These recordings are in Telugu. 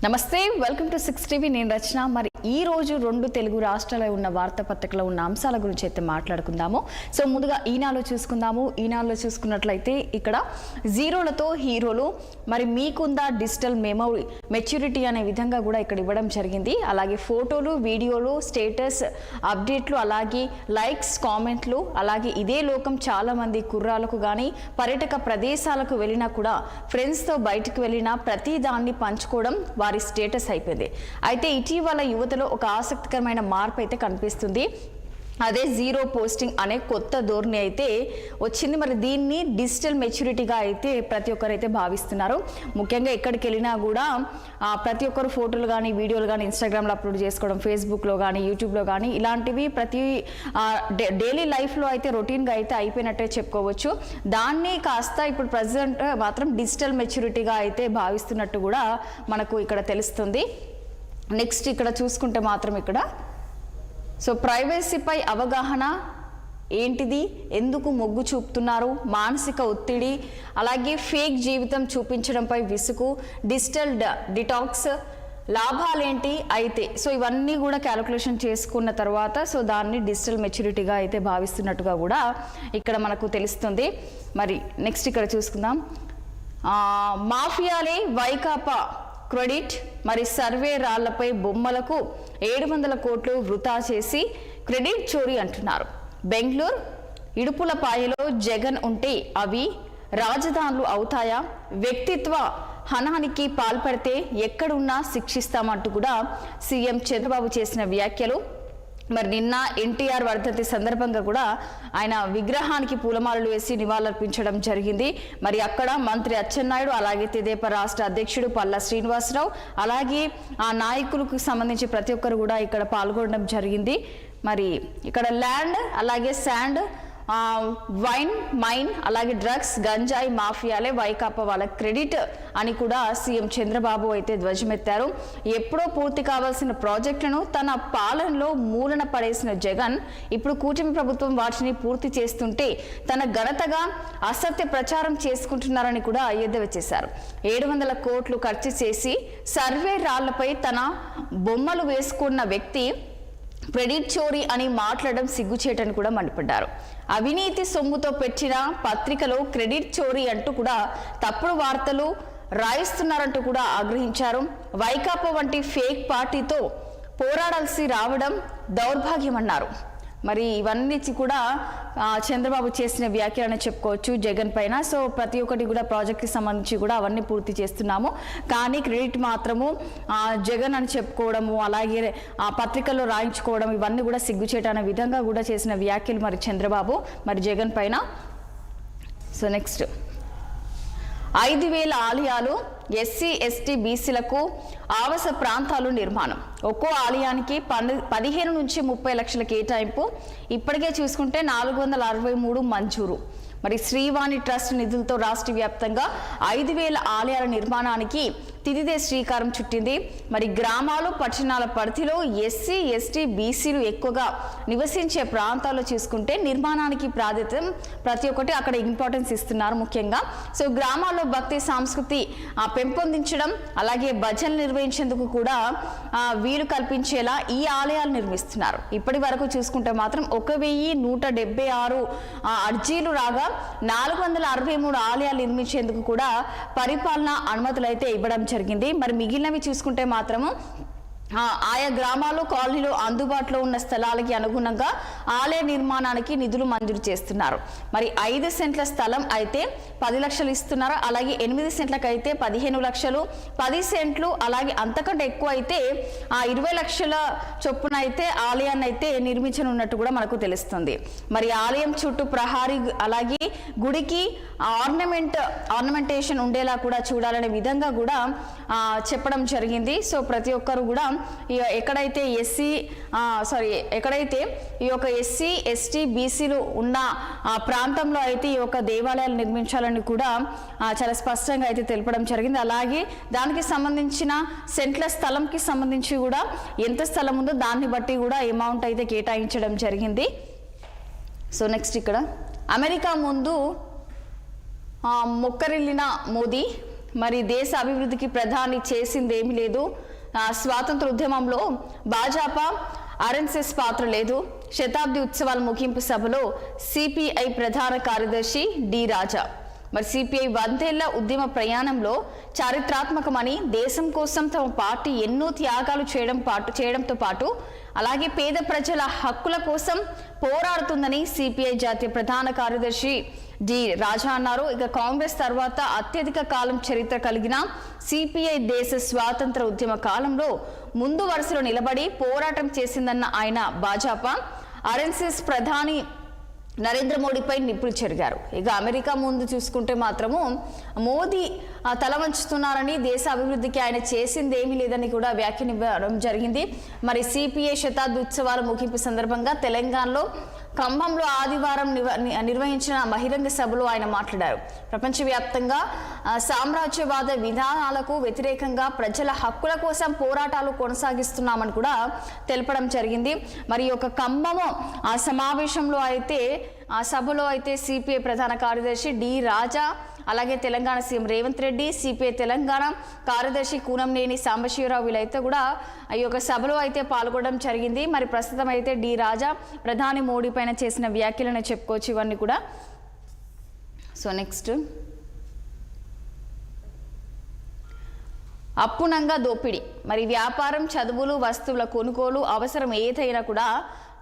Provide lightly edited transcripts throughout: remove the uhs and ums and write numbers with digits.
నమస్తే, వెల్కమ్ టు 6 టీవీ. నేను రచన. మరి ఈ రోజు రెండు తెలుగు రాష్ట్రాల్లో ఉన్న వార్తాపత్రికలో ఉన్న అంశాల గురించి అయితే మాట్లాడుకుందాము. సో ముందుగా ఈనాడులో చూసుకుందాము. ఈనాడులో చూసుకున్నట్లయితే ఇక్కడ జీరోలతో హీరోలు, మరి మీకుందా డిజిటల్ మెచ్యూరిటీ అనే విధంగా కూడా ఇక్కడ ఇవ్వడం జరిగింది. అలాగే ఫోటోలు, వీడియోలు, స్టేటస్ అప్డేట్లు, అలాగే లైక్స్, కామెంట్లు, అలాగే ఇదే లోకం చాలా మంది కుర్రాలకు కానీ పర్యాటక ప్రదేశాలకు వెళ్ళినా కూడా ఫ్రెండ్స్తో బయటకు వెళ్ళినా ప్రతి దాన్ని పంచుకోవడం వారి స్టేటస్ అయిపోయింది. అయితే ఇటీవల యువతలో ఒక ఆసక్తికరమైన మార్పు అయితే కనిపిస్తుంది. అదే జీరో పోస్టింగ్ అనే కొత్త ధోరణి అయితే వచ్చింది. మరి దీన్ని డిజిటల్ మెచ్యూరిటీగా అయితే ప్రతి ఒక్కరు అయితే భావిస్తున్నారు. ముఖ్యంగా ఎక్కడికి వెళ్ళినా కూడా ప్రతి ఒక్కరు ఫోటోలు కానీ వీడియోలు కానీ ఇన్స్టాగ్రామ్లో అప్లోడ్ చేసుకోవడం, ఫేస్బుక్లో కానీ యూట్యూబ్లో కానీ ఇలాంటివి ప్రతి డైలీ లైఫ్లో అయితే రొటీన్గా అయితే అయిపోయినట్టే చెప్పుకోవచ్చు. దాన్ని కాస్త ఇప్పుడు ప్రజెంట్ మాత్రం డిజిటల్ మెచ్యూరిటీగా అయితే భావిస్తున్నట్టు కూడా మనకు ఇక్కడ తెలుస్తుంది. నెక్స్ట్ ఇక్కడ చూసుకుంటే మాత్రం ఇక్కడ సో ప్రైవసీపై అవగాహన ఏంటిది, ఎందుకు మొగ్గు చూపుతున్నారు, మానసిక ఒత్తిడి, అలాగే ఫేక్ జీవితం చూపించడంపై విసుగు, డిజిటల్ డిటాక్స్, లాభాలేంటి అయితే సో ఇవన్నీ కూడా క్యాలిక్యులేషన్ చేసుకున్న తర్వాత సో దాన్ని డిజిటల్ మెచ్యూరిటీగా అయితే భావిస్తున్నట్టుగా కూడా ఇక్కడ మనకు తెలుస్తుంది. మరి నెక్స్ట్ ఇక్కడ చూసుకుందాం. మాఫియాలే వైకాపా క్రెడిట్, మరి సర్వే రాళ్లపై బొమ్మలకు 700 కోట్లు వృధా చేసి క్రెడిట్ చోరీ అంటున్నారు. బెంగళూరు ఇడుపులపాయలో జగన్ ఉంటే అవి రాజధానులు అవుతాయా? వ్యక్తిత్వ హనానికి పాల్పడితే ఎక్కడున్నా శిక్షిస్తామంటూ కూడా సీఎం చంద్రబాబు చేసిన వ్యాఖ్యలు. మరి నిన్న ఎన్టీఆర్ వర్ధంతి సందర్భంగా కూడా ఆయన విగ్రహానికి పూలమాలలు వేసి నివాళులర్పించడం జరిగింది. మరి అక్కడ మంత్రి అచ్చెన్నాయుడు, అలాగే తెదేపా రాష్ట్ర అధ్యక్షుడు పల్లా శ్రీనివాసరావు, అలాగే ఆ నాయకులకు సంబంధించి ప్రతి ఒక్కరు కూడా ఇక్కడ పాల్గొనడం జరిగింది. మరి ఇక్కడ ల్యాండ్, అలాగే శాండ్, వైన్, మైన్, అలాగే డ్రగ్స్, గంజాయి మాఫియాలే వైకాపా వాళ్ళ క్రెడిట్ అని కూడా సీఎం చంద్రబాబు అయితే ధ్వజమెత్తారు. ఎప్పుడో పూర్తి కావాల్సిన ప్రాజెక్టులను తన పాలనలో మూలన పడేసిన జగన్ ఇప్పుడు కూటమి ప్రభుత్వం వాటిని పూర్తి చేస్తుంటే తన ఘనతగా అసత్య ప్రచారం చేసుకుంటున్నారని కూడా ఎద్దేవా చేశారు. 700 కోట్లు ఖర్చు చేసి సర్వే రాళ్లపై తన బొమ్మలు వేసుకున్న వ్యక్తి క్రెడిట్ చోరీ అని మాట్లాడడం సిగ్గుచేటని కూడా మండిపడ్డారు. అవినీతి సొమ్ముతో పెట్టిన పత్రికలో క్రెడిట్ చోరీ అంటూ కూడా తప్పుడు వార్తలు రాయిస్తున్నారంటూ కూడా ఆగ్రహించారు. వైకాపా వంటి ఫేక్ పార్టీతో పోరాడాల్సి రావడం దౌర్భాగ్యమన్నారు. మరి ఇవన్నీ కూడా చంద్రబాబు చేసిన వ్యాఖ్యలని చెప్పుకోవచ్చు జగన్ పైన. సో ప్రతి ఒక్కటి కూడా ప్రాజెక్ట్కి సంబంధించి కూడా అవన్నీ పూర్తి చేస్తున్నాము, కానీ క్రెడిట్ మాత్రము జగన్ అని చెప్పుకోవడము, అలాగే ఆ పత్రికల్లో రాయించుకోవడం ఇవన్నీ కూడా సిగ్గుచేట అనే విధంగా కూడా చేసిన వ్యాఖ్యలు మరి చంద్రబాబు మరి జగన్ పైన. సో నెక్స్ట్ 5,000 ఆలయాలు ఎస్సీ ఎస్టీ బీసీలకు ఆవాస ప్రాంతాలు నిర్మాణం. ఒక్కో ఆలయానికి 15 నుంచి 30 లక్షల కేటాయింపు. ఇప్పటికే చూసుకుంటే 463 మంజూరు. మరి శ్రీవాణి ట్రస్ట్ నిధులతో రాష్ట్ర వ్యాప్తంగా 5,000 ఆలయాల నిర్మాణానికి తిదిదే శ్రీకారం చుట్టింది. మరి గ్రామాలు, పట్టణాల పరిధిలో ఎస్సీ ఎస్టీ బీసీలు ఎక్కువగా నివసించే ప్రాంతాల్లో చూసుకుంటే నిర్మాణానికి ప్రాధాన్యత ప్రతి ఒక్కటి అక్కడ ఇంపార్టెన్స్ ఇస్తున్నారు ముఖ్యంగా. సో గ్రామాల్లో భక్తి సంస్కృతి పెంపొందించడం, అలాగే భజనలు నిర్వహించేందుకు కూడా వీలు కల్పించేలా ఈ ఆలయాలు నిర్మిస్తున్నారు. ఇప్పటి వరకు చూసుకుంటే మాత్రం 1,176 అర్జీలు రాగా 463 ఆలయాలు నిర్మించేందుకు కూడా పరిపాలన అనుమతులు అయితే ఇవ్వడం జరిగింది. మరి మిగిలినవి చూసుకుంటే మాత్రము ఆయా గ్రామాలు, కాలనీలు అందుబాటులో ఉన్న స్థలాలకి అనుగుణంగా ఆలయ నిర్మాణానికి నిధులు మంజూరు చేస్తున్నారు. మరి 5 సెంట్ల స్థలం అయితే 10 లక్షలు ఇస్తున్నారు. అలాగే 8 సెంట్లకు అయితే 15 లక్షలు, 10 సెంట్లు అలాగే అంతకంటే ఎక్కువ అయితే 20 లక్షల చొప్పున అయితే ఆలయాన్ని అయితే నిర్మించనున్నట్టు కూడా మనకు తెలుస్తుంది. మరి ఆలయం చుట్టూ ప్రహారీ, అలాగే గుడికి ఆర్నమెంటేషన్ ఉండేలా కూడా చూడాలనే విధంగా కూడా చెప్పడం జరిగింది. సో ప్రతి ఒక్కరు కూడా ఎక్కడైతే ఈ యొక్క ఎస్సీ ఎస్టీ బీసీలు ఉన్న ప్రాంతంలో అయితే ఈ యొక్క దేవాలయాలు నిర్మించాలని కూడా చాలా స్పష్టంగా అయితే తెలపడం జరిగింది. అలాగే దానికి సంబంధించిన సెంట్ల స్థలంకి సంబంధించి కూడా ఎంత స్థలం ఉందో దాన్ని బట్టి కూడా అమౌంట్ అయితే కేటాయించడం జరిగింది. సో నెక్స్ట్ ఇక్కడ అమెరికా ముందు మొక్కరిల్లిన మోదీ మరి దేశ అభివృద్ధికి ప్రధాని చేసింది ఏమీ లేదు, స్వాతంత్ర ఉద్యమంలో భాజపా ఆర్ఎస్ఎస్ పాత్ర లేదు. శతాబ్ది ఉత్సవాల ముగింపు సభలో సిపిఐ ప్రధాన కార్యదర్శి డి రాజా మరి సిపిఐ 100 ఏళ్ల ఉద్యమ ప్రయాణంలో చారిత్రాత్మకమని, దేశం కోసం తమ పార్టీ ఎన్నో త్యాగాలు చేయడంతో పాటు అలాగే పేద ప్రజల హక్కుల కోసం పోరాడుతుందని సిపిఐ జాతీయ ప్రధాన కార్యదర్శి డి రాజా అన్నారు. ఇక కాంగ్రెస్ తర్వాత అత్యధిక కాలం చరిత్ర కలిగిన సిపిఐ దేశ స్వాతంత్ర ఉద్యమ కాలంలో ముందు వరుసలో నిలబడి పోరాటం చేసిందన్న ఆయన భాజపా ఆర్ఎస్ఎస్ ప్రధాని నరేంద్ర మోడీపై నిప్పులు చెరిగారు. ఇక అమెరికా ముందు చూసుకుంటే మాత్రము మోదీ తల వంచుతున్నారని, దేశ అభివృద్ధికి ఆయన చేసింది ఏమీ లేదని కూడా వ్యాఖ్యానివ్వడం జరిగింది. మరి సిపిఐ శతాబ్ది ఉత్సవాల ముగింపు సందర్భంగా తెలంగాణలో ఖమ్మంలో ఆదివారం నిర్వహించిన బహిరంగ సభలో ఆయన మాట్లాడారు. ప్రపంచవ్యాప్తంగా సామ్రాజ్యవాద విధానాలకు వ్యతిరేకంగా ప్రజల హక్కుల కోసం పోరాటాలు కొనసాగిస్తున్నామని కూడా తెలపడం జరిగింది. మరి ఒక ఖమ్మము ఆ సమావేశంలో అయితే ఆ సభలో అయితే సిపిఐ ప్రధాన కార్యదర్శి డి రాజా, అలాగే తెలంగాణ సీఎం రేవంత్ రెడ్డి, సిపిఐ తెలంగాణ కార్యదర్శి కూనంనేని సాంబశివరావు వీళ్ళైతే కూడా ఈ యొక్క సభలో అయితే పాల్గొనడం జరిగింది. మరి ప్రస్తుతం అయితే డి రాజా ప్రధాని మోడీ పైన చేసిన వ్యాఖ్యలను చెప్పుకోవచ్చు ఇవన్నీ కూడా. సో నెక్స్ట్, అప్పునంగా దోపిడీ. మరి వ్యాపారం, చదువులు, వస్తువుల కొనుగోలు అవసరం ఏదైనా కూడా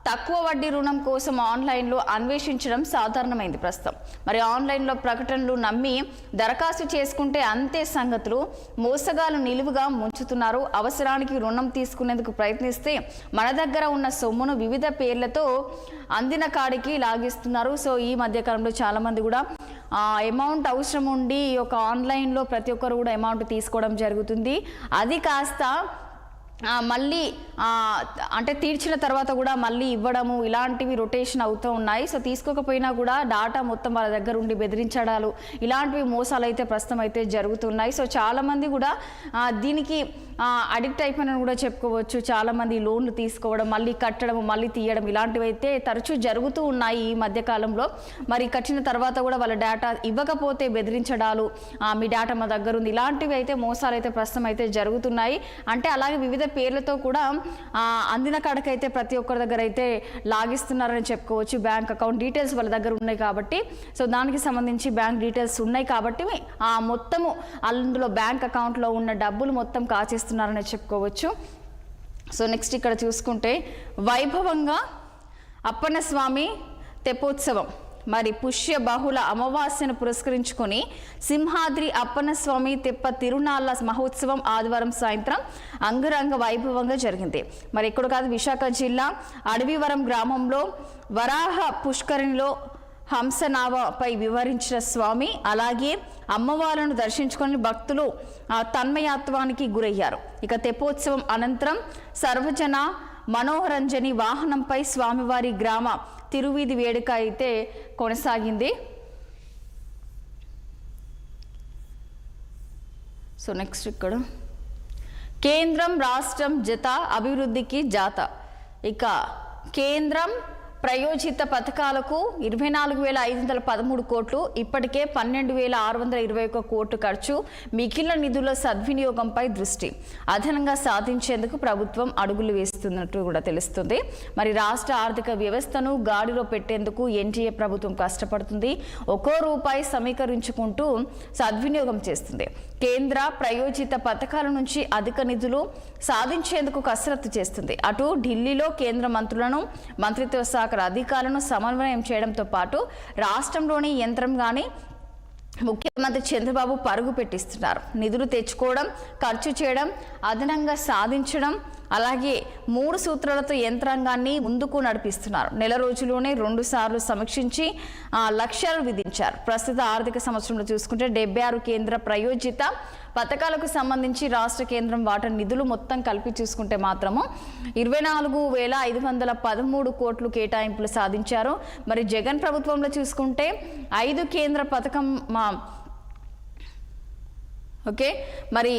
తక్కువ వడ్డీ రుణం కోసం ఆన్లైన్లో అన్వేషించడం సాధారణమైంది ప్రస్తుతం. మరి ఆన్లైన్లో ప్రకటనలు నమ్మి దరఖాస్తు చేసుకుంటే అంతే సంగతులు. మోసగాలు నిలువుగా ముంచుతున్నారు. అవసరానికి రుణం తీసుకునేందుకు ప్రయత్నిస్తే మన దగ్గర ఉన్న సొమ్మును వివిధ పేర్లతో అందిన కాడికి లాగిస్తున్నారు. సో ఈ మధ్యకాలంలో చాలామంది కూడా అమౌంట్ అవసరం ఉండి ఈ యొక్క ఆన్లైన్లో ప్రతి ఒక్కరు కూడా అమౌంట్ తీసుకోవడం జరుగుతుంది. అది కాస్త మళ్ళీ అంటే తీర్చిన తర్వాత కూడా మళ్ళీ ఇవ్వడము ఇలాంటివి రొటేషన్ అవుతూ ఉన్నాయి. సో తీసుకోకపోయినా కూడా డాటా మొత్తం వాళ్ళ దగ్గర ఉండి బెదిరించడాలు ఇలాంటివి మోసాలు అయితే ప్రస్తుతం అయితే జరుగుతున్నాయి. సో చాలామంది కూడా దీనికి అడిక్ట్ అయిపోయినని కూడా చెప్పుకోవచ్చు. చాలామంది లోన్లు తీసుకోవడం, మళ్ళీ కట్టడం, మళ్ళీ తీయడం ఇలాంటివి అయితే తరచూ జరుగుతూ ఉన్నాయి ఈ మధ్యకాలంలో. మరి కట్టిన తర్వాత కూడా వాళ్ళ డేటా ఇవ్వకపోతే బెదిరించడాలు, మీ డేటా మా దగ్గర ఉంది, ఇలాంటివి అయితే మోసాలు అయితే ప్రస్తుతం అయితే జరుగుతున్నాయి. అంటే అలాగే వివిధ పేర్లతో కూడా అందిన కాడకైతే ప్రతి ఒక్కరి దగ్గర అయితే లాగిస్తున్నారని చెప్పుకోవచ్చు. బ్యాంక్ అకౌంట్ డీటెయిల్స్ వాళ్ళ దగ్గర ఉన్నాయి కాబట్టి, సో దానికి సంబంధించి బ్యాంక్ డీటెయిల్స్ ఉన్నాయి కాబట్టి మొత్తము అందులో బ్యాంక్ అకౌంట్లో ఉన్న డబ్బులు మొత్తం కాచేస్తున్నారని చెప్పుకోవచ్చు. సో నెక్స్ట్ ఇక్కడ చూసుకుంటే వైభవంగా అప్పన్న స్వామి తెప్పోత్సవం. మరి పుష్య బహుళ అమావాస్యను పురస్కరించుకొని సింహాద్రి అప్పన్న స్వామి తెప్ప తిరునాళ్ళ మహోత్సవం ఆదివారం సాయంత్రం అంగరంగ వైభవంగా జరిగింది. మరి ఇక్కడ కాదు, విశాఖ జిల్లా అడవివరం గ్రామంలో వరాహ పుష్కరిణిలో హంసనావపై వివరించిన స్వామి, అలాగే అమ్మవార్లను దర్శించుకొని భక్తులు తన్మయత్వానికి గురయ్యారు. ఇక తెప్పోత్సవం అనంతరం సర్వజన మనోహరంజని వాహనంపై స్వామివారి గ్రామ తిరువీధి వేడుక అయితే కొనసాగింది. సో నెక్స్ట్ ఇక్కడ కేంద్రం రాష్ట్రం జత అభివృద్ధికి జాత. ఇక కేంద్రం ప్రయోజిత పథకాలకు 24,513 కోట్లు, ఇప్పటికే 12,621 కోట్లు ఖర్చు. మిగిలిన నిధుల సద్వినియోగంపై దృష్టి అదనంగా సాధించేందుకు ప్రభుత్వం అడుగులు వేస్తున్నట్టు కూడా తెలుస్తుంది. మరి రాష్ట్ర ఆర్థిక వ్యవస్థను గాడిలో పెట్టేందుకు ఎన్డీఏ ప్రభుత్వం కష్టపడుతుంది. ఒక్కో రూపాయి సమీకరించుకుంటూ సద్వినియోగం చేస్తుంది. కేంద్ర ప్రయోజిత పథకాల నుంచి అధిక నిధులు సాధించేందుకు కసరత్తు చేస్తుంది. అటు ఢిల్లీలో కేంద్ర మంత్రులను, మంత్రిత్వ శాఖ అధికారులను సమన్వయం చేయడంతో పాటు రాష్ట్రంలోని యంత్రం కానీ ముఖ్యమంత్రి చంద్రబాబు పరుగు పెట్టిస్తున్నారు. నిధులు తెచ్చుకోవడం, ఖర్చు చేయడం, అదనంగా సాధించడం, అలాగే 3 సూత్రాలతో యంత్రాంగాన్ని ముందుకు నడిపిస్తున్నారు. నెల రోజుల్లోనే 2 సార్లు సమీక్షించి లక్ష్యాలు విధించారు. ప్రస్తుత ఆర్థిక సంవత్సరంలో చూసుకుంటే 76 కేంద్ర ప్రయోజిత పథకాలకు సంబంధించి రాష్ట్ర కేంద్రం వాటా నిధులు మొత్తం కలిపి చూసుకుంటే మాత్రము 24,513 కోట్లు కేటాయింపులు సాధించారు. మరి జగన్ ప్రభుత్వంలో చూసుకుంటే 5 కేంద్ర పథకం మరి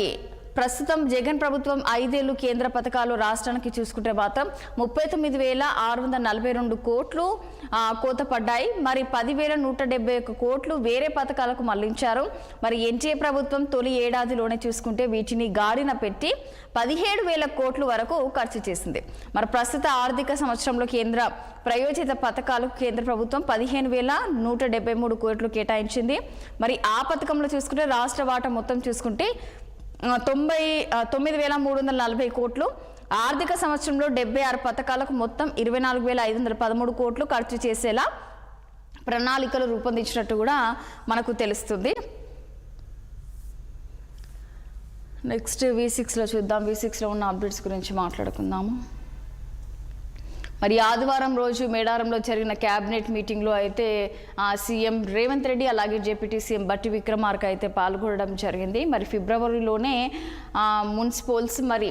ప్రస్తుతం జగన్ ప్రభుత్వం 5 ఏళ్లు కేంద్ర పథకాలు రాష్ట్రానికి చూసుకుంటే మాత్రం 39,642 కోట్లు కోత పడ్డాయి. మరి 10,171 కోట్లు వేరే పథకాలకు మళ్లించారు. మరి ఎన్టీఏ ప్రభుత్వం తొలి ఏడాదిలోనే చూసుకుంటే వీటిని గాడిన పెట్టి 17,000 కోట్ల వరకు ఖర్చు చేసింది. మరి ప్రస్తుత ఆర్థిక సంవత్సరంలో కేంద్ర ప్రయోజిత పథకాలకు కేంద్ర ప్రభుత్వం 15,173 కోట్లు కేటాయించింది. మరి ఆ పథకంలో చూసుకుంటే రాష్ట్ర వాటా మొత్తం చూసుకుంటే 9,340 కోట్లు. ఆర్థిక సంవత్సరంలో 76 పథకాలకు మొత్తం 24,513 కోట్లు ఖర్చు చేసేలా ప్రణాళికలు రూపొందించినట్టు కూడా మనకు తెలుస్తుంది. నెక్స్ట్ V6లో చూద్దాం. V6లో ఉన్న అప్డేట్స్ గురించి మాట్లాడుకుందాము. మరి ఆదివారం రోజు మేడారంలో జరిగిన క్యాబినెట్ మీటింగ్లో అయితే సీఎం రేవంత్ రెడ్డి అలాగే డిప్యూటీ సీఎం బట్టి విక్రమార్క అయితే పాల్గొనడం జరిగింది. మరి ఫిబ్రవరిలోనే మున్సిపల్స్ మరి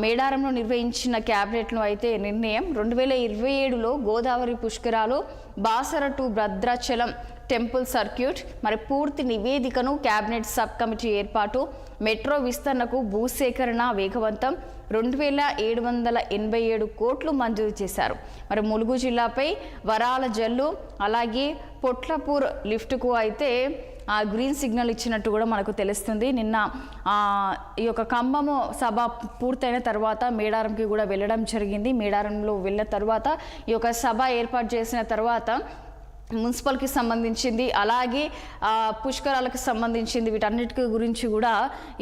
మేడారంలో నిర్వహించిన క్యాబినెట్లో అయితే నిర్ణయం 2027లో గోదావరి పుష్కరాలు Basara to Bhadrachalam temple circuit మరి పూర్తి నివేదికను క్యాబినెట్ సబ్ కమిటీ ఏర్పాటు, మెట్రో విస్తరణకు భూసేకరణ వేగవంతం, 2,787 కోట్లు మంజూరు చేశారు. మరి ములుగు జిల్లాపై వరాల జల్లు అలాగే పొట్లపూర్ లిఫ్ట్కు అయితే గ్రీన్ సిగ్నల్ ఇచ్చినట్టు కూడా మనకు తెలుస్తుంది. నిన్న ఈ యొక్క ఖమ్మము సభ పూర్తయిన తర్వాత మేడారంకి కూడా వెళ్ళడం జరిగింది. మేడారంలో వెళ్ళిన తర్వాత ఈ యొక్క సభ ఏర్పాటు చేసిన తర్వాత మున్సిపల్కి సంబంధించింది అలాగే పుష్కరాలకు సంబంధించింది వీటన్నిటి గురించి కూడా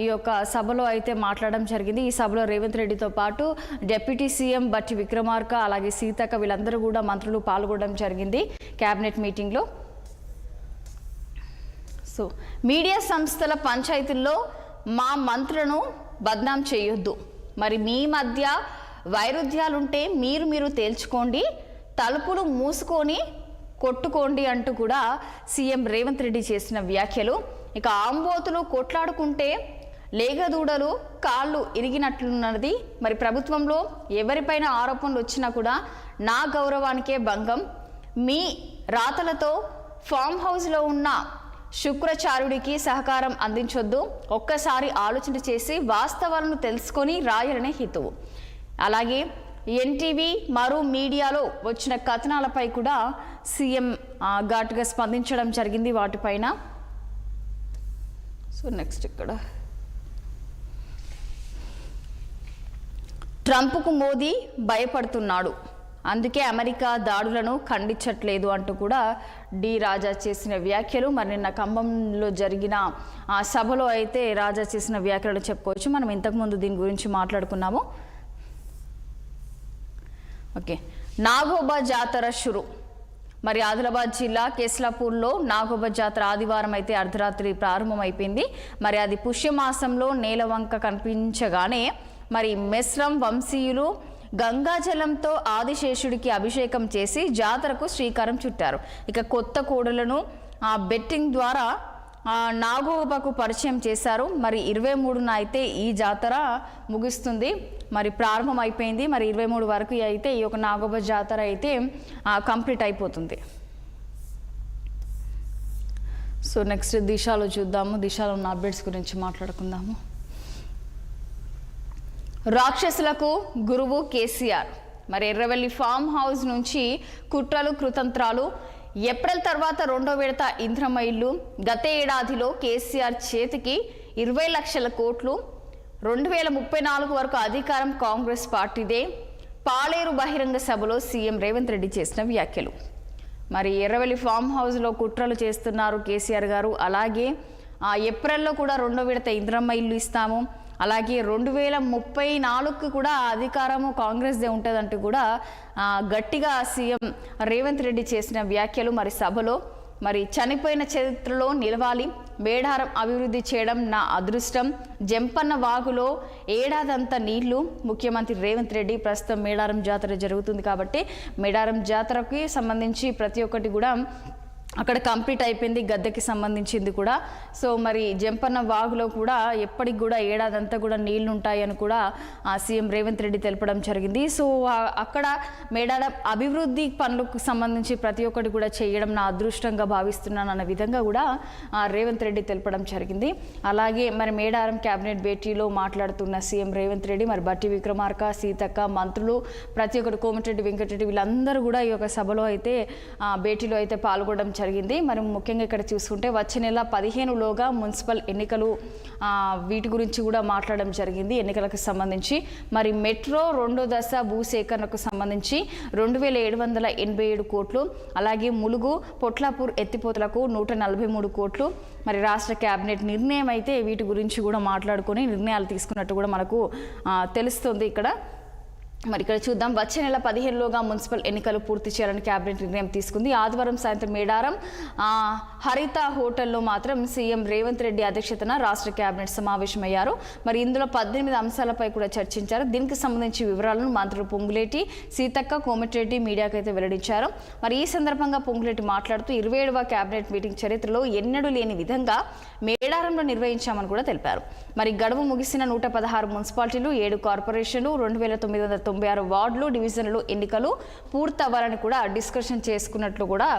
ఈ యొక్క సభలో అయితే మాట్లాడడం జరిగింది. ఈ సభలో రేవంత్ రెడ్డితో పాటు డిప్యూటీ సీఎం బట్టి విక్రమార్క అలాగే సీతక్క వీళ్ళందరూ కూడా మంత్రులు పాల్గొనడం జరిగింది క్యాబినెట్ మీటింగ్లో. సో మీడియా సంస్థల పంచాయతీల్లో మా మంత్రులను బద్నాం చేయొద్దు, మరి మీ మధ్య వైరుధ్యాలుంటే మీరు తేల్చుకోండి, తలుపులు మూసుకొని కొట్టుకోండి అంటూ కూడా సీఎం రేవంత్ రెడ్డి చేసిన వ్యాఖ్యలు. ఇక ఆంబోతులు కొట్లాడుకుంటే లేగదూడలు కాళ్ళు ఇరిగినట్లున్నది. మరి ప్రభుత్వంలో ఎవరిపైన ఆరోపణలు వచ్చినా కూడా నా గౌరవానికే భంగం, మీ రాతలతో ఫామ్ హౌస్లో ఉన్న శుక్రాచార్యుడికి సహకారం అందించొద్దు, ఒక్కసారి ఆలోచన చేసి వాస్తవాలను తెలుసుకొని రాయాలనే హితువు. అలాగే ఎన్టీవీ మరో మీడియాలో వచ్చిన కథనాలపై కూడా సీఎం ఘాటుగా స్పందించడం జరిగింది వాటిపైన. సో నెక్స్ట్ ఇక్కడ ట్రంప్కు మోదీ భయపడుతున్నాడు, అందుకే అమెరికా దాడులను ఖండించట్లేదు అంటూ కూడా డి రాజా చేసిన వ్యాఖ్యలు. మరి నిన్న ఖమ్మంలో జరిగిన సభలో అయితే రాజా చేసిన వ్యాఖ్యలు చెప్పుకోవచ్చు. మనం ఇంతకుముందు దీని గురించి మాట్లాడుకున్నాము. ఓకే, నాగోబా జాతర షురు. మరి ఆదిలాబాద్ జిల్లా కేస్లాపూర్లో నాగోబా జాతర ఆదివారం అయితే అర్ధరాత్రి ప్రారంభమైపోయింది. మరి అది పుష్యమాసంలో నేలవంక కనిపించగానే మరి మెస్రం వంశీయులు గంగాజలంతో ఆదిశేషుడికి అభిషేకం చేసి జాతరకు శ్రీకారం చుట్టారు. ఇక కొత్త కోడలను బెట్టింగ్ ద్వారా నాగోబాకు పరిచయం చేశారు. మరి 23న అయితే ఈ జాతర ముగుస్తుంది, మరి ప్రారంభం అయిపోయింది. మరి 23 వరకు అయితే ఈ యొక్క నాగోబా జాతర అయితే కంప్లీట్ అయిపోతుంది. సో నెక్స్ట్ దిశలో చూద్దాము. దిశలో ఉన్న అప్డేట్స్ గురించి మాట్లాడుకుందాము. రాక్షసులకు గురువు కేసీఆర్. మరి ఎర్రవెల్లి ఫామ్ హౌస్ నుంచి కుట్రలు కుతంత్రాలు, ఏప్రిల్ తర్వాత 2వ విడత ఇంద్రమ్మ ఇల్లు, గత ఏడాదిలో కేసీఆర్ చేతికి 20 లక్షల కోట్లు, 2034 వరకు అధికారం కాంగ్రెస్ పార్టీదే. పాలేరు బహిరంగ సభలో సీఎం రేవంత్ రెడ్డి చేసిన వ్యాఖ్యలు. మరి ఎర్రవెల్లి ఫామ్ హౌస్లో కుట్రలు చేస్తున్నారు కేసీఆర్ గారు. అలాగే ఏప్రిల్లో కూడా 2వ విడత ఇంద్రమ్మ ఇల్లు ఇస్తాము, అలాగే 2034కి కూడా అధికారము కాంగ్రెస్దే ఉంటుందంటూ కూడా గట్టిగా సీఎం రేవంత్ రెడ్డి చేసిన వ్యాఖ్యలు. మరి సభలో మరి చనిపోయిన చరిత్రలో నిలవాలి, మేడారం అభివృద్ధి చేయడం నా అదృష్టం, జంపన్న వాగులో ఏడాదంతా నీళ్లు, ముఖ్యమంత్రి రేవంత్ రెడ్డి. ప్రస్తుతం మేడారం జాతర జరుగుతుంది కాబట్టి మేడారం జాతరకి సంబంధించి ప్రతి ఒక్కటి కూడా అక్కడ కంప్లీట్ అయిపోయింది గద్దెకి సంబంధించింది కూడా. సో మరి జంపన్న వాగులో కూడా ఎప్పటికి కూడా ఏడాదంతా కూడా నీళ్లు ఉంటాయని కూడా సీఎం రేవంత్ రెడ్డి తెలపడం జరిగింది. సో అక్కడ మేడారం అభివృద్ధి పనులకు సంబంధించి ప్రతి ఒక్కటి కూడా చేయడం నా అదృష్టంగా భావిస్తున్నాను అన్న విధంగా కూడా రేవంత్ రెడ్డి తెలపడం జరిగింది. అలాగే మరి మేడారం క్యాబినెట్ భేటీలో మాట్లాడుతున్న సీఎం రేవంత్ రెడ్డి మరి బట్టి విక్రమార్క, సీతక్క, మంత్రులు, ప్రతి ఒక్కటి కోమటిరెడ్డి వెంకటరెడ్డి వీళ్ళందరూ కూడా ఈ యొక్క సభలో అయితే భేటీలో అయితే పాల్గొనడం జరిగింది. మరి ముఖ్యంగా ఇక్కడ చూసుకుంటే వచ్చే నెల 15లోగా మున్సిపల్ ఎన్నికలు వీటి గురించి కూడా మాట్లాడడం జరిగింది. ఎన్నికలకు సంబంధించి మరి మెట్రో 2వ దశ భూసేకరణకు సంబంధించి 2787 కోట్లు, అలాగే ములుగు పొట్లాపూర్ ఎత్తిపోతలకు 143 కోట్లు. మరి రాష్ట్ర కేబినెట్ నిర్ణయం అయితే వీటి గురించి కూడా మాట్లాడుకొని నిర్ణయాలు తీసుకున్నట్టు కూడా మనకు తెలుస్తుంది ఇక్కడ. మరి ఇక్కడ చూద్దాం. వచ్చే నెల 15లోగా మున్సిపల్ ఎన్నికలు పూర్తి చేయాలని కేబినెట్ నిర్ణయం తీసుకుంది. ఆదివారం సాయంత్రం మేడారం హరిత హోటల్లో మాత్రం సీఎం రేవంత్ రెడ్డి అధ్యక్షతన రాష్ట్ర కేబినెట్ సమావేశమయ్యారు. మరి ఇందులో 18 అంశాలపై కూడా చర్చించారు. దీనికి సంబంధించి వివరాలను మంత్రులు పొంగులేటి, సీతక్క, కోమటిరెడ్డి మీడియాకు అయితే వెల్లడించారు. మరి ఈ సందర్భంగా పొంగులేటి మాట్లాడుతూ 27వ కేబినెట్ మీటింగ్ చరిత్రలో ఎన్నడూ లేని విధంగా మేడారంలో నిర్వహించామని కూడా తెలిపారు. మరి గడువు ముగిసిన 116 మున్సిపాలిటీలు, 7 కార్పొరేషన్లు, 2996 వార్డులు, డివిజన్లు ఎన్నికలు పూర్తవ్వాలని కూడా డిస్కషన్ చేసుకున్నట్లు కూడా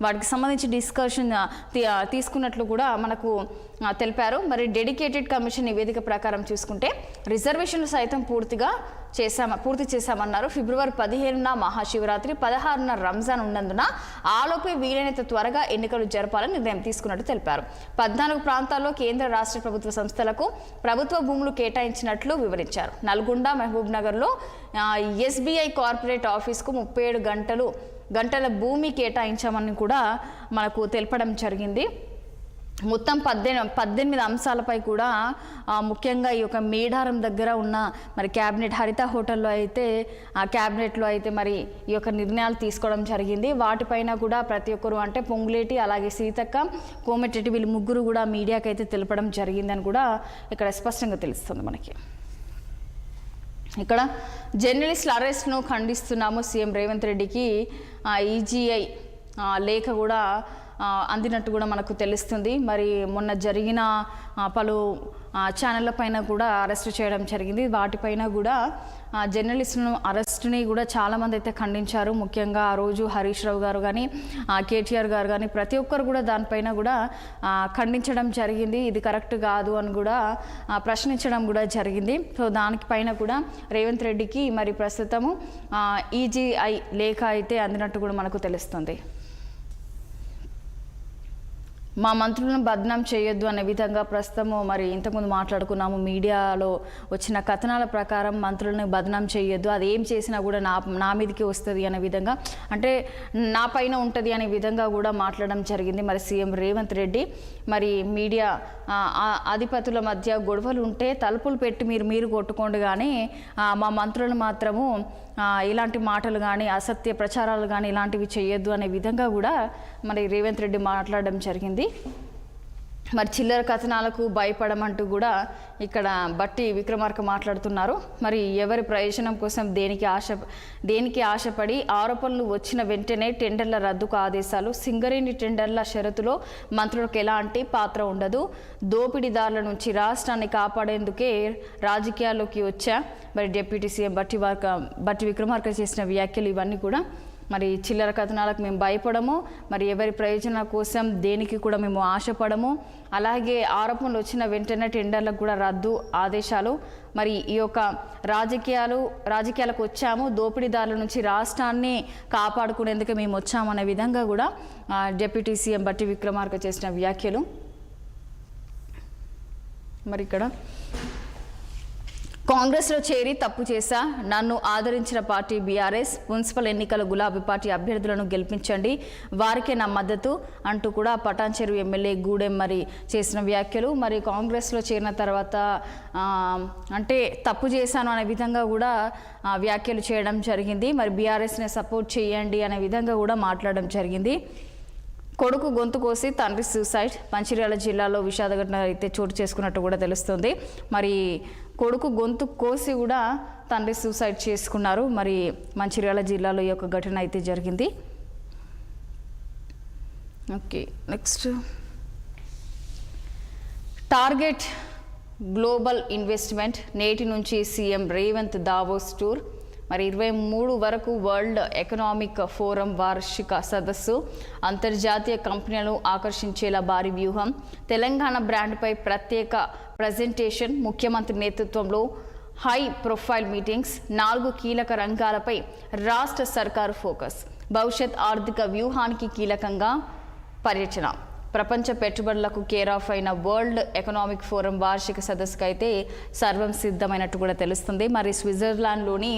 వాటికి సంబంధించి డిస్కషన్ తీసుకున్నట్లు కూడా మనకు తెలిపారు. మరి డెడికేటెడ్ కమిషన్ నివేదిక ప్రకారం చూసుకుంటే రిజర్వేషన్లు సైతం పూర్తి చేశామన్నారు. ఫిబ్రవరి 15న మహాశివరాత్రి, 16న రంజాన్ ఉన్నందున ఆలోపే వీలైనంత త్వరగా ఎన్నికలు జరపాలని నిర్ణయం తీసుకున్నట్టు తెలిపారు. 14 ప్రాంతాల్లో కేంద్ర రాష్ట్ర ప్రభుత్వ సంస్థలకు ప్రభుత్వ భూములు కేటాయించినట్లు వివరించారు. నల్గొండ, మహబూబ్ నగర్లో SBI కార్పొరేట్ ఆఫీస్కు 37 గంటల భూమి కేటాయించామని కూడా మనకు తెలపడం జరిగింది. మొత్తం 18 అంశాలపై కూడా ముఖ్యంగా ఈ యొక్క మేడారం దగ్గర ఉన్న మరి క్యాబినెట్ హరిత హోటల్లో అయితే క్యాబినెట్లో అయితే మరి ఈ యొక్క నిర్ణయాలు తీసుకోవడం జరిగింది. వాటిపైన కూడా ప్రతి ఒక్కరు అంటే పొంగులేటి, అలాగే సీతక్క, కోమటిరెడ్డి వీళ్ళు ముగ్గురు కూడా మీడియాకి అయితే తెలపడం జరిగిందని కూడా ఇక్కడ స్పష్టంగా తెలుస్తుంది మనకి. ఇక్కడ జర్నలిస్టుల అరెస్ట్ను ఖండిస్తున్నాము. సీఎం రేవంత్ రెడ్డికి EGI లేఖ కూడా అందినట్టు కూడా మనకు తెలుస్తుంది. మరి మొన్న జరిగిన పలు ఛానళ్ళ పైన కూడా అరెస్ట్ చేయడం జరిగింది. వాటిపైన కూడా జర్నలిస్టులను అరెస్ట్ని కూడా చాలామంది అయితే ఖండించారు. ముఖ్యంగా ఆ రోజు హరీష్ రావు గారు కానీ, KTR గారు కానీ ప్రతి ఒక్కరు కూడా దానిపైన కూడా ఖండించడం జరిగింది. ఇది కరెక్ట్ కాదు అని కూడా ప్రశ్నించడం కూడా జరిగింది. సో దానిపైన కూడా రేవంత్ రెడ్డికి మరి ప్రస్తుతము EGI లేఖ అయితే అందినట్టు కూడా మనకు తెలుస్తుంది. మా మంత్రులను బద్నాం చేయొద్దు అనే విధంగా ప్రస్తుతము మరి ఇంతకుముందు మాట్లాడుకున్నాము. మీడియాలో వచ్చిన కథనాల ప్రకారం మంత్రులను బద్నాం చేయొద్దు, అది ఏం చేసినా కూడా నా మీదకి వస్తుంది అనే విధంగా, అంటే నా పైన ఉంటుంది అనే విధంగా కూడా మాట్లాడడం జరిగింది. మరి సీఎం రేవంత్ రెడ్డి మరి మీడియా అధిపతుల మధ్య గొడవలు ఉంటే తలుపులు పెట్టి మీరు కొట్టుకోండి, కానీ మా మంత్రులు మాత్రము ఇలాంటి మాటలు కానీ అసత్య ప్రచారాలు కానీ ఇలాంటివి చేయొద్దు అనే విధంగా కూడా మరి రేవంత్ రెడ్డి మాట్లాడడం జరిగింది. మరి చిల్లర కథనాలకు భయపడమంటూ కూడా ఇక్కడ బట్టి విక్రమార్క మాట్లాడుతున్నారు. మరి ఎవరి ప్రయోజనం కోసం దేనికి ఆశపడి ఆరోపణలు వచ్చిన వెంటనే టెండర్ల రద్దుకు ఆదేశాలు. సింగరేణి టెండర్ల షరతులో మంత్రులకు ఎలాంటి పాత్ర ఉండదు. దోపిడీదారుల నుంచి రాష్ట్రాన్ని కాపాడేందుకే రాజకీయాల్లోకి వచ్చా. మరి డిప్యూటీ సీఎం బట్టి విక్రమార్క చేసిన వ్యాఖ్యలు ఇవన్నీ కూడా మరి చిల్లర కథనాలకు మేము భయపడము, మరి ఎవరి ప్రయోజనాల కోసం దేనికి కూడా మేము ఆశపడము, అలాగే ఆరోపణలు వచ్చిన వెంటనే టెండర్లకు కూడా రద్దు ఆదేశాలు. మరి ఈ యొక్క రాజకీయాలకు వచ్చాము, దోపిడీదారుల నుంచి రాష్ట్రాన్ని కాపాడుకునేందుకు మేము వచ్చామనే విధంగా కూడా డిప్యూటీ సీఎం బట్టి విక్రమార్క చేసిన వ్యాఖ్యలు. మరి ఇక్కడ కాంగ్రెస్లో చేరి తప్పు చేశా, నన్ను ఆదరించిన పార్టీ బీఆర్ఎస్, మున్సిపల్ ఎన్నికల గులాబీ పార్టీ అభ్యర్థులను గెలిపించండి, వారికే నా మద్దతు అంటూ కూడా పటాన్చెరు ఎమ్మెల్యే గూడెం మరి చేసిన వ్యాఖ్యలు. మరి కాంగ్రెస్లో చేరిన తర్వాత అంటే తప్పు చేశాను అనే విధంగా కూడా వ్యాఖ్యలు చేయడం జరిగింది. మరి బీఆర్ఎస్ని సపోర్ట్ చేయండి అనే విధంగా కూడా మాట్లాడడం జరిగింది. కొడుకు గొంతు కోసి తండ్రి సూసైడ్. మంచిర్యాల జిల్లాలో విషాద ఘటన అయితే చోటు చేసుకున్నట్టు కూడా తెలుస్తుంది. మరి కొడుకు గొంతు కోసి కూడా తండ్రి సూసైడ్ చేసుకున్నారు. మరి మంచిర్యాల జిల్లాలో ఈ యొక్క ఘటన అయితే జరిగింది. Okay, next target global investment నేటి నుంచి సీఎం రేవంత్ దావోస్ టూర్. మరి 23 వరకు వరల్డ్ ఎకనామిక్ ఫోరం వార్షిక సదస్సు, అంతర్జాతీయ కంపెనీలను ఆకర్షించేలా భారీ వ్యూహం, తెలంగాణ బ్రాండ్పై ప్రత్యేక ప్రజెంటేషన్, ముఖ్యమంత్రి నేతృత్వంలో హై ప్రొఫైల్ మీటింగ్స్, 4 కీలక రంగాలపై రాష్ట్ర సర్కారు ఫోకస్, భవిష్యత్ ఆర్థిక వ్యూహానికి కీలకంగా పర్యటన. ప్రపంచ పెట్టుబడులకు కేర్ ఆఫ్ అయిన వరల్డ్ ఎకనామిక్ ఫోరం వార్షిక సదస్సుకు అయితే సర్వం సిద్ధమైనట్టు కూడా తెలుస్తుంది. మరి స్విట్జర్లాండ్లోని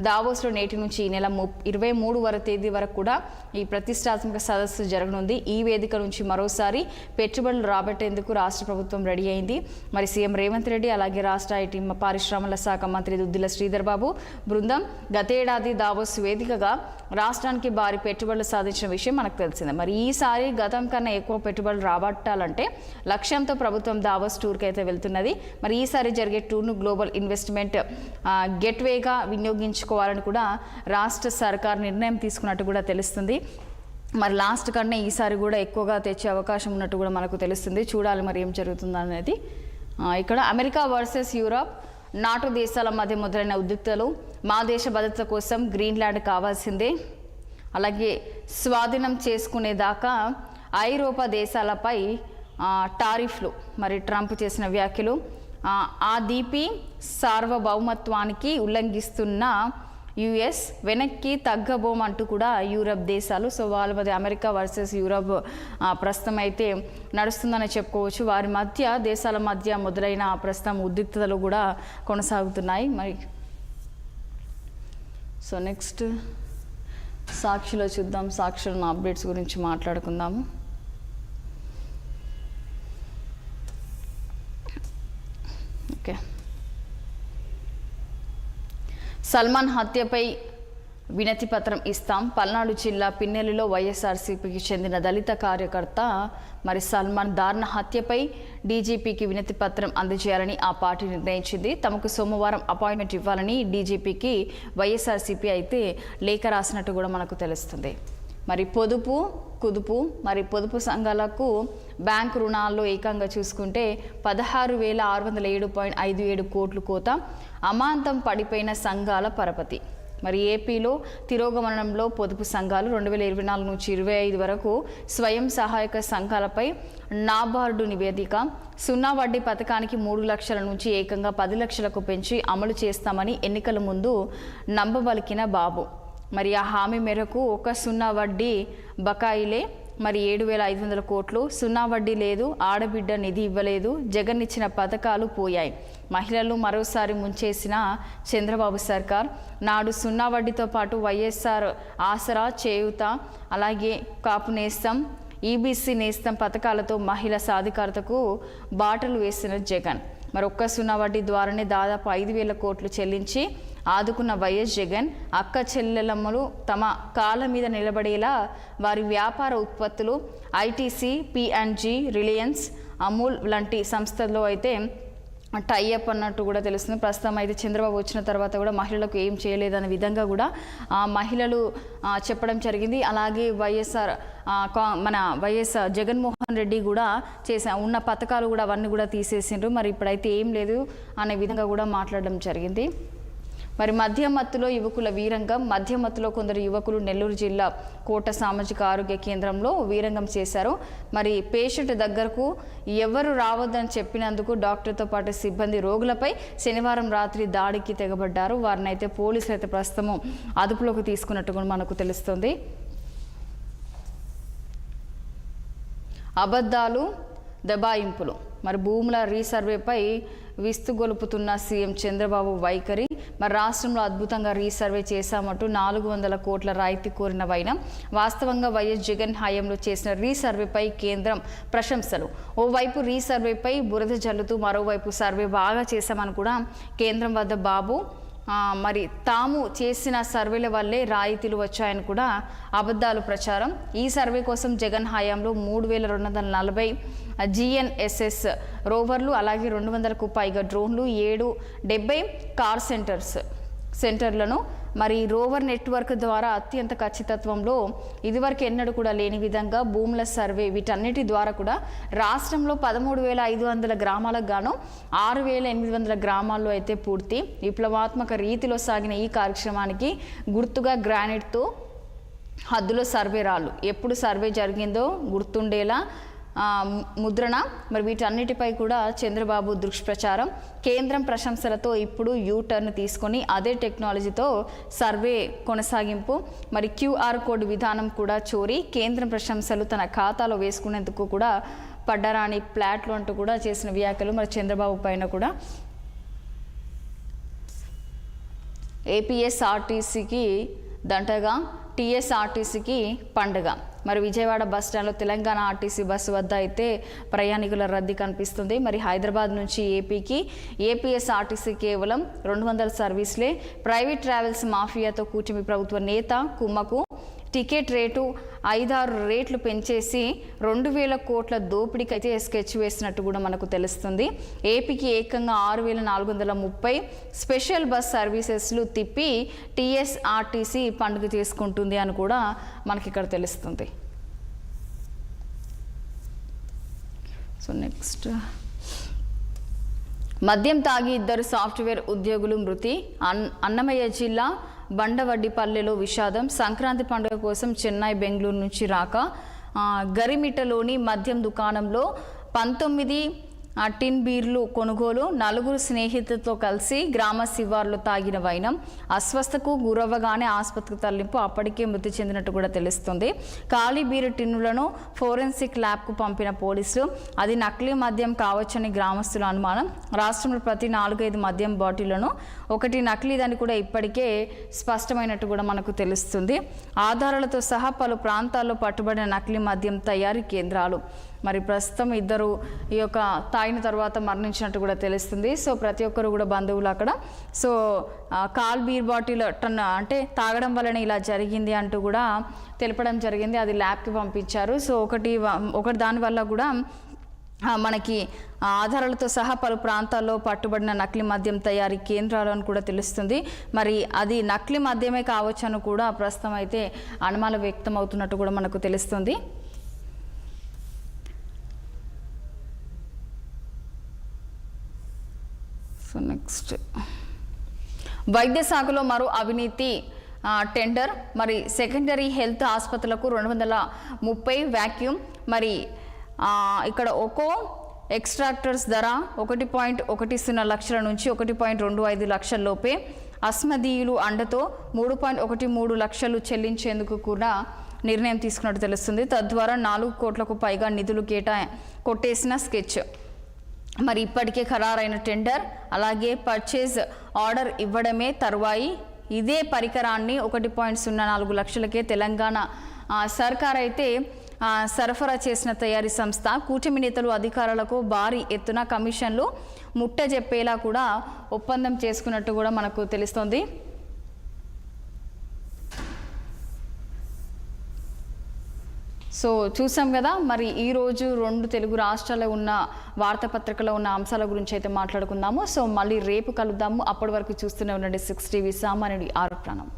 దావోస్లో నేటి నుంచి ఈ నెల 23వ తేదీ వరకు కూడా ఈ ప్రతిష్టాత్మక సదస్సు జరగనుంది. ఈ వేదిక నుంచి మరోసారి పెట్టుబడులు రాబట్టేందుకు రాష్ట్ర ప్రభుత్వం రెడీ అయింది. మరి సీఎం రేవంత్ రెడ్డి అలాగే రాష్ట్ర ఐటీ పరిశ్రమల శాఖ మంత్రి దుద్దిల శ్రీధర్ బాబు బృందం గతేడాది దావోస్ వేదికగా రాష్ట్రానికి భారీ పెట్టుబడులు సాధించిన విషయం మనకు తెలిసిందే. మరి ఈసారి గతం కన్నా ఎక్కువ పెట్టుబడులు రాబట్టాలంటే లక్ష్యంతో ప్రభుత్వం దావోస్ టూర్కి అయితే వెళ్తున్నది. మరి ఈసారి జరిగే టూర్ను గ్లోబల్ ఇన్వెస్ట్మెంట్ గెట్వేగా వినియోగించుకోవాలని కూడా రాష్ట్ర సర్కార్ నిర్ణయం తీసుకున్నట్టు కూడా తెలుస్తుంది. మరి లాస్ట్ కన్నా ఈసారి కూడా ఎక్కువగా తెచ్చే అవకాశం ఉన్నట్టు కూడా మనకు తెలుస్తుంది. చూడాలి మరి ఏం జరుగుతుంది అనేది. ఇక్కడ అమెరికా వర్సెస్ యూరప్, నాటో దేశాల మధ్య మొదలైన ఉద్రిక్తలు, మా దేశ భద్రత కోసం గ్రీన్లాండ్ కావాల్సిందే, అలాగే స్వాధీనం చేసుకునేదాకా ఐరోపా దేశాలపై టారిఫ్లు, మరి ట్రంప్ చేసిన వ్యాఖ్యలు, ఆ దీపి సార్వభౌమత్వానికి ఉల్లంఘిస్తున్న యుఎస్ వెనక్కి తగ్గబోమంటూ కూడా యూరప్ దేశాలు. సో వాళ్ళ మధ్య అమెరికా వర్సెస్ యూరప్ ప్రస్తుతం అయితే నడుస్తుందని చెప్పుకోవచ్చు. వారి మధ్య దేశాల మధ్య మొదలైన ప్రస్తుతం ఉద్రిక్తతలు కూడా కొనసాగుతున్నాయి. మరి సో నెక్స్ట్ సాక్షిలో చూద్దాం. సాక్షిలో అప్డేట్స్ గురించి మాట్లాడుకుందాము. ఓకే, సల్మాన్ హత్యపై వినతి పత్రం ఇస్తాం. పల్నాడు జిల్లా పిన్నెల్లిలో వైఎస్ఆర్సీపీకి చెందిన దళిత కార్యకర్త మరి సల్మాన్ దారుణ హత్యపై డీజీపీకి వినతి పత్రం అందజేయాలని ఆ పార్టీ నిర్ణయించింది. తమకు సోమవారం అపాయింట్మెంట్ ఇవ్వాలని డీజీపీకి వైఎస్ఆర్సీపీ అయితే లేఖ రాసినట్టు కూడా మనకు తెలుస్తుంది. మరి పొదుపు పొదుపు సంఘాలకు బ్యాంకు రుణాల్లో ఏకంగా చూసుకుంటే 16,607.57 కోట్లు కోత, అమాంతం పడిపోయిన సంఘాల పరపతి. మరి ఏపీలో తిరోగమనంలో పొదుపు సంఘాలు 2024 నుంచి 25 వరకు స్వయం సహాయక సంఘాలపై నాబార్డు నివేదిక, 0 వడ్డీ పథకానికి 3 లక్షల నుంచి ఏకంగా 10 లక్షలకు పెంచి అమలు చేస్తామని ఎన్నికల ముందు నంబబలికిన బాబు. మరి ఆ హామీ మేరకు 0 వడ్డీ బకాయిలే మరి 7,500 కోట్లు, 0 వడ్డీ లేదు, ఆడబిడ్డ నిధి ఇవ్వలేదు, జగన్ ఇచ్చిన పథకాలు పోయాయి. మహిళలు మరోసారి ముంచేసిన చంద్రబాబు సర్కార్. నాడు 0 వడ్డీతో పాటు వైఎస్ఆర్ ఆసరా, చేయూత, అలాగే కాపు నేస్తం, ఈబీసీ నేస్తం పథకాలతో మహిళా సాధికారతకు బాటలు వేసిన జగన్. మరి 0 వడ్డీ ద్వారానే దాదాపు 5,000 కోట్లు చెల్లించి ఆదుకున్న వైఎస్ జగన్ అక్క చెల్లెలమ్మలు తమ కాళ్ళ మీద నిలబడేలా వారి వ్యాపార ఉత్పత్తులు ఐటీసీ, P&G, రిలయన్స్, అమూల్ లాంటి సంస్థల్లో అయితే టైఅప్ అన్నట్టు కూడా తెలుస్తుంది. ప్రస్తుతం అయితే చంద్రబాబు వచ్చిన తర్వాత కూడా మహిళలకు ఏం చేయలేదనే విధంగా కూడా మహిళలు చెప్పడం జరిగింది. అలాగే మన వైఎస్ జగన్మోహన్ రెడ్డి కూడా ఉన్న పథకాలు కూడా అవన్నీ కూడా తీసేసిండ్రు. మరి ఇప్పుడైతే ఏం లేదు అనే విధంగా కూడా మాట్లాడడం జరిగింది. మరి మధ్యమత్తులో యువకుల వీరంగం. మధ్యమత్తులో కొందరు యువకులు నెల్లూరు జిల్లా కోట సామాజిక ఆరోగ్య కేంద్రంలో వీరంగం చేశారు. మరి పేషెంట్ దగ్గరకు ఎవరు రావద్దని చెప్పినందుకు డాక్టర్తో పాటు సిబ్బంది రోగులపై శనివారం రాత్రి దాడికి తెగబడ్డారు. వారిని అయితే పోలీసులు అయితే ప్రస్తుతం అదుపులోకి తీసుకున్నట్టుగా మనకు తెలుస్తుంది. అబద్ధాలు, దబాయింపులు. మరి భూముల రీసర్వేపై విస్తుగొలుపుతున్న సీఎం చంద్రబాబు వైఖరి. మరి రాష్ట్రంలో అద్భుతంగా రీసర్వే చేశామంటూ 400 కోట్ల రాయితీ కోరిన వైనం. వాస్తవంగా వైఎస్ జగన్ హయాంలో చేసిన రీసర్వేపై కేంద్రం ప్రశంసలు. ఓవైపు రీసర్వేపై బురద జల్లుతూ మరోవైపు సర్వే బాగా చేశామని కూడా కేంద్రం వద్ద బాబు మరి తాము చేసిన సర్వేల వల్లే రాయితీలు వచ్చాయని కూడా అబద్ధాలు ప్రచారం. ఈ సర్వే కోసం జగన్ హయాంలో 3,240 GNSS రోవర్లు, అలాగే 200కు పైగా డ్రోన్లు, 70 కాల్ సెంటర్స్ సెంటర్లను మరి రోవర్ నెట్వర్క్ ద్వారా అత్యంత ఖచ్చితత్వంలో ఇదివరకు ఎన్నడూ కూడా లేని విధంగా భూముల సర్వే వీటన్నిటి ద్వారా కూడా రాష్ట్రంలో 13,500 గ్రామాలకు గాను 6,800 గ్రామాల్లో అయితే పూర్తి విప్లవాత్మక రీతిలో సాగిన ఈ కార్యక్రమానికి గుర్తుగా గ్రానైట్తో హద్దులో సర్వే రాళ్ళు ఎప్పుడు సర్వే జరిగిందో గుర్తుండేలా ముద్రణ మరి వీటన్నిటిపై కూడా చంద్రబాబు దుష్ప్రచారం కేంద్రం ప్రశంసలతో ఇప్పుడు యూటర్న్ తీసుకొని అదే టెక్నాలజీతో సర్వే కొనసాగింపు మరి క్యూఆర్ కోడ్ విధానం కూడా చోరీ కేంద్రం ప్రశంసలు తన ఖాతాలో వేసుకునేందుకు కూడా పడ్డరాని ప్లాట్లు అంటూ కూడా చేసిన వ్యాఖ్యలు మరి చంద్రబాబు పైన కూడా ఏపీఎస్ఆర్టీసీకి దంటగా టీఎస్ఆర్టీసీకి పండుగ మరి విజయవాడ బస్టాండ్లో తెలంగాణ ఆర్టీసీ బస్సు వద్ద అయితే ప్రయాణికుల రద్దీ కనిపిస్తుంది మరి హైదరాబాద్ నుంచి ఏపీకి ఏపీఎస్ఆర్టీసీ కేవలం 200 సర్వీసులే ప్రైవేట్ ట్రావెల్స్ మాఫియాతో కూటమి ప్రభుత్వ నేత కుమ్మకు టికెట్ రేటు 5-6 రేట్లు పెంచేసి 2,000 కోట్ల దోపిడీకి అయితే స్కెచ్ వేసినట్టు కూడా మనకు తెలుస్తుంది ఏపీకి ఏకంగా 6,430 స్పెషల్ బస్ సర్వీసెస్లు తిప్పి టీఎస్ఆర్టీసీ పండుగ చేసుకుంటుంది అని కూడా మనకి ఇక్కడ తెలుస్తుంది. సో నెక్స్ట్ మద్యం తాగి 2 సాఫ్ట్వేర్ ఉద్యోగులు మృతి అన్నమయ్య జిల్లా బండవడ్డిపల్లెలో విషాదం సంక్రాంతి పండుగ కోసం చెన్నై బెంగళూరు నుంచి రాక గరిమిటలోని మద్యం దుకాణంలో 19 టిన్ బీర్లు కొనుగోలు 4 స్నేహితులతో కలిసి గ్రామ శివార్లో తాగిన వైనం అస్వస్థకు గురవ్వగానే ఆసుపత్రికి తరలింపు అప్పటికే మృతి చెందినట్టు కూడా తెలుస్తుంది ఖాళీ బీరు టిన్నులను ఫోరెన్సిక్ ల్యాబ్కు పంపిన పోలీసులు అది నకిలీ మద్యం కావచ్చని గ్రామస్తుల అనుమానం రాష్ట్రంలో ప్రతి 4-5 మద్యం బాటిళ్లను ఒకటి నకిలీదని కూడా ఇప్పటికే స్పష్టమైనట్టు కూడా మనకు తెలుస్తుంది ఆధారాలతో సహా పలు ప్రాంతాల్లో పట్టుబడిన నకిలీ మద్యం తయారీ కేంద్రాలు మరి ప్రస్తుతం 2 ఈ యొక్క తాగిన తర్వాత మరణించినట్టు కూడా తెలుస్తుంది సో ప్రతి ఒక్కరు కూడా బంధువులు అక్కడ సో కాల్ బీర్ బాటిల్ అంటే తాగడం వలన ఇలా జరిగింది అంటూ కూడా తెలపడం జరిగింది అది ల్యాబ్కి పంపించారు సో ఒకటి దానివల్ల కూడా మనకి ఆధారాలతో సహా పలు ప్రాంతాల్లో పట్టుబడిన నకిలీ మద్యం తయారీ కేంద్రాలను కూడా తెలుస్తుంది మరి అది నకిలీ మద్యమే కావచ్చని కూడా ప్రస్తుతం అయితే అనుమానం వ్యక్తం అవుతున్నట్టు కూడా మనకు తెలుస్తుంది. సో నెక్స్ట్ వైద్య శాఖలో మరో అవినీతి టెండర్ మరి సెకండరీ హెల్త్ ఆసుపత్రులకు 230 వ్యాక్యూమ్ మరి ఇక్కడ ఒక్కో ఎక్స్ట్రాక్టర్స్ ధర 1.10 లక్షల నుంచి 1.25 లక్షల లోపే అస్మదీయులు అండతో 3.13 లక్షలు చెల్లించేందుకు కూడా నిర్ణయం తీసుకున్నట్టు తెలుస్తుంది తద్వారా 4 కోట్లకు పైగా నిధులు కొట్టేసిన స్కెచ్ మరి ఇప్పటికే ఖరారైన టెండర్ అలాగే పర్చేజ్ ఆర్డర్ ఇవ్వడమే తరువాయి ఇదే పరికరాన్ని 1.04 లక్షలకే తెలంగాణ సర్కార్ అయితే సరఫరా చేసిన తయారీ సంస్థ కూటమి నేతలు అధికారులకు భారీ ఎత్తున కమిషన్లు ముట్టజెప్పేలా కూడా ఒప్పందం చేసుకున్నట్టు కూడా మనకు తెలుస్తోంది. సో చూసాం కదా మరి ఈరోజు 2 తెలుగు రాష్ట్రాల్లో ఉన్న వార్తాపత్రికలో ఉన్న అంశాల గురించి అయితే మాట్లాడుకుందాము. సో మళ్ళీ రేపు కలుద్దాము. అప్పటి వరకు చూస్తూనే ఉండండి 6 టీవీ సామాన్యుడి ఆరోపణం.